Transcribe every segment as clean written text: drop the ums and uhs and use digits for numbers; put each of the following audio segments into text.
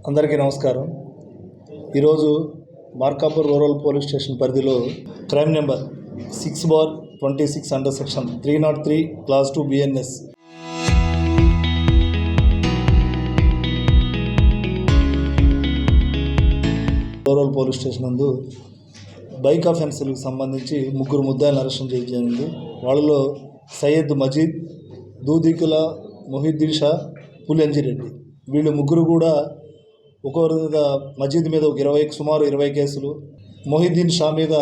అందరికీ నమస్కారం. ఈరోజు మార్కాపూర్ రూరల్ పోలీస్ స్టేషన్ పరిధిలో crime number 6/26 under section 303 class 2 BNS rural police station నందు బైక్ అఫెన్స్లకు సంబంధించి ముగ్గురు ముద్దాయిలను అరెస్ట్ చేయించింది. వాళ్ళలో సయ్యద్ మజీద్, దూదికుల మొహిద్దీన్ షా, పులింజిరెడ్డి. వీళ్ళు ముగ్గురు కూడా ఒక్కొక్కరి మీద మజీద్ మీద సుమారు 20 కేసులు, మొహిద్దీన్ షా మీద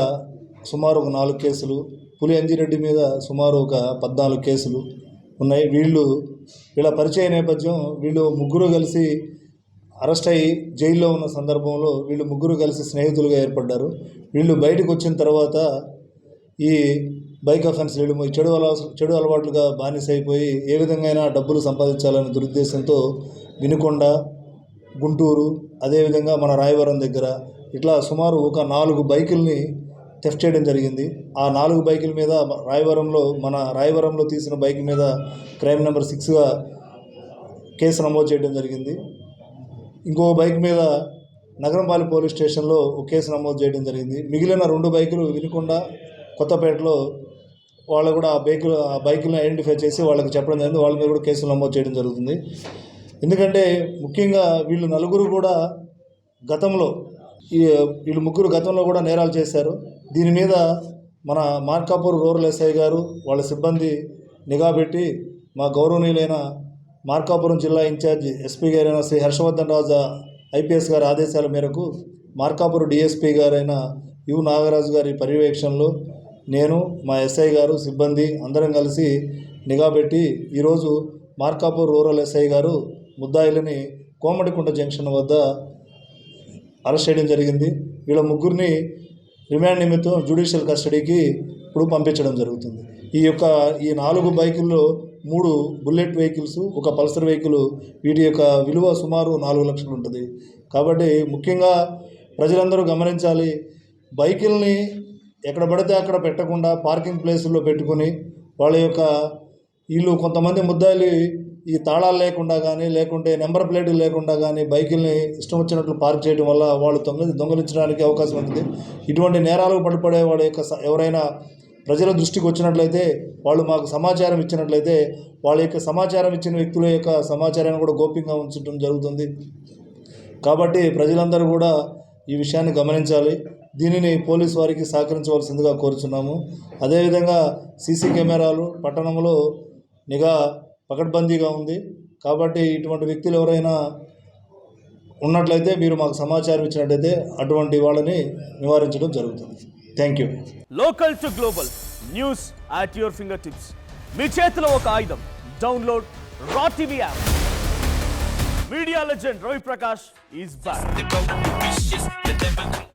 సుమారు 4 కేసులు, పులింజిరెడ్డి మీద సుమారు 14 కేసులు ఉన్నాయి. వీళ్ళ పరిచయ నేపథ్యం, వీళ్ళు ముగ్గురు కలిసి అరెస్ట్ అయ్యి జైల్లో ఉన్న సందర్భంలో వీళ్ళు ముగ్గురు కలిసి స్నేహితులుగా ఏర్పడ్డారు. వీళ్ళు బయటకు వచ్చిన తర్వాత ఈ బైక్ అఫెన్స్ చెడు అలవాట్లుగా బానిసైపోయి ఏ విధంగా డబ్బులు సంపాదించాలనే దురుద్దేశంతో వినుకొండ, గుంటూరు, అదేవిధంగా మన రాయవరం దగ్గర ఇట్లా సుమారు 4 బైకుల్ని థెఫ్ట్ చేయడం జరిగింది. ఆ 4 బైకుల మీద రాయవరంలో తీసిన బైక్ మీద క్రైమ్ నెంబర్ 6గా కేసు నమోదు చేయడం జరిగింది. ఇంకో బైక్ మీద నగరంపాలెం పోలీస్ స్టేషన్లో ఒక కేసు నమోదు చేయడం జరిగింది. మిగిలిన 2 బైకులు వినుకొండ, కొత్తపేటలో వాళ్ళు కూడా ఆ బైకులను ఐడెంటిఫై చేసి వాళ్ళకి చెప్పడం జరిగింది. వాళ్ళ మీద కూడా కేసులు నమోదు చేయడం జరుగుతుంది. ఎందుకంటే ముఖ్యంగా వీళ్ళు ముగ్గురు గతంలో కూడా నేరాలు చేశారు. దీని మీద మన మార్కాపూర్ రూరల్ ఎస్ఐ గారు వాళ్ళ సిబ్బంది నిఘా పెట్టి మా గౌరవనీయులైన మార్కాపురం జిల్లా ఇన్ఛార్జి ఎస్పీ గారైన శ్రీ హర్షవర్ధన్ రాజు IPS గారి ఆదేశాల మేరకు మార్కాపూర్ DSP గారైన యు నాగరాజు గారి పర్యవేక్షణలో నేను, మా ఎస్ఐ గారు, సిబ్బంది అందరం కలిసి నిఘా పెట్టి ఈరోజు మార్కాపూర్ రూరల్ ఎస్ఐ గారు ముద్దాయిలని కోమటికుంట జంక్షన్ వద్ద అరెస్ట్ చేయడం జరిగింది. వీళ్ళ ముగ్గురిని రిమాండ్ నిమిత్తం జ్యుడిషియల్ కస్టడీకి ఇప్పుడు పంపించడం జరుగుతుంది. ఈ 4 బైకుల్లో 3 బుల్లెట్ వెహికల్స్, ఒక పల్సర్ వెహికల్, వీటి యొక్క విలువ సుమారు 4 లక్షలు ఉంటుంది. కాబట్టి ముఖ్యంగా ప్రజలందరూ గమనించాలి, బైకుల్ని ఎక్కడ పడితే అక్కడ పెట్టకుండా పార్కింగ్ ప్లేసుల్లో పెట్టుకుని వీళ్ళు కొంతమంది ముద్దాయిలు ఈ తాళాలు లేకుండా కానీ, లేకుంటే నెంబర్ ప్లేట్లు లేకుండా కానీ బైకుల్ని ఇష్టం వచ్చినట్లు పార్క్ చేయడం వల్ల వాళ్ళు దొంగలించడానికి అవకాశం ఉంటుంది. ఇటువంటి నేరాలకు పడిపడే ఎవరైనా ప్రజల దృష్టికి వచ్చినట్లయితే, వాళ్ళు మాకు సమాచారం ఇచ్చినట్లయితే, వాళ్ళ యొక్క సమాచారం ఇచ్చిన వ్యక్తుల యొక్క సమాచారాన్ని కూడా గోప్యంగా ఉంచడం జరుగుతుంది. కాబట్టి ప్రజలందరూ కూడా ఈ విషయాన్ని గమనించాలి. దీనిని పోలీసు వారికి సహకరించవలసిందిగా కోరుచున్నాము. అదేవిధంగా CC కెమెరాలు పట్టణంలో నిఘా పకడ్బందీగా ఉంది. కాబట్టి ఇటువంటి వ్యక్తులు ఎవరైనా ఉన్నట్లయితే మీరు మాకు సమాచారం ఇచ్చినట్లయితే అటువంటి వాళ్ళని నివారించడం జరుగుతుంది. Thank you. Local to global news at your finger tips. మీ చేతిలో ఒక ఆయుధం. Download Raw TV app. Media legend Ravi Prakash is back.